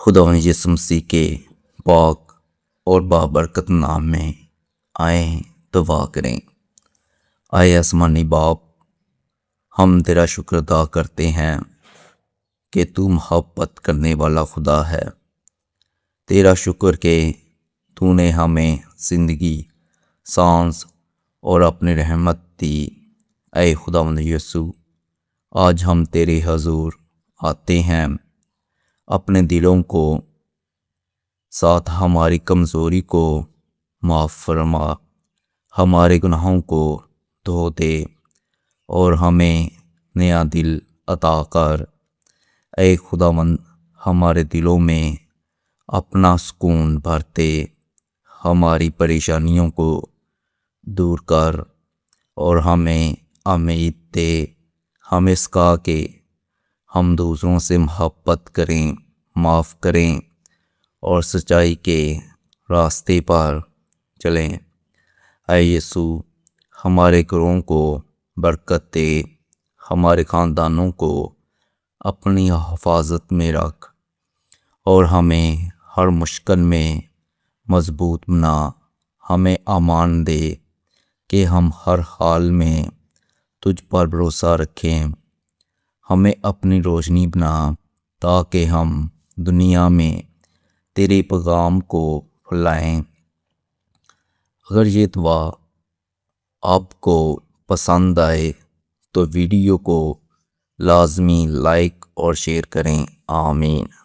خدا یسوع مسیح کے پاک اور بابرکت نام میں آئیں دعا کریں۔ آئے آسمانی باپ، ہم تیرا شکر ادا کرتے ہیں کہ تو محبت کرنے والا خدا ہے۔ تیرا شکر کہ تو نے ہمیں زندگی، سانس اور اپنی رحمت دی۔ اے خداوند یسوع، آج ہم تیرے حضور آتے ہیں، اپنے دلوں کو ساتھ ہماری کمزوری کو معاف فرما، ہمارے گناہوں کو دھو دے اور ہمیں نیا دل عطا کر۔ اے خداوند، ہمارے دلوں میں اپنا سکون بھرتے، ہماری پریشانیوں کو دور کر اور ہمیں امید دے۔ ہمیں سکھا کہ ہم دوسروں سے محبت کریں، معاف کریں اور سچائی کے راستے پر چلیں۔ اے یسوع، ہمارے گھروں کو برکت دے، ہمارے خاندانوں کو اپنی حفاظت میں رکھ اور ہمیں ہر مشکل میں مضبوط بنا۔ ہمیں امان دے کہ ہم ہر حال میں تجھ پر بھروسہ رکھیں۔ ہمیں اپنی روشنی بنا تاکہ ہم دنیا میں تیرے پیغام کو پھیلائیں۔ اگر یہ دعا آپ کو پسند آئے تو ویڈیو کو لازمی لائک اور شیئر کریں۔ آمین۔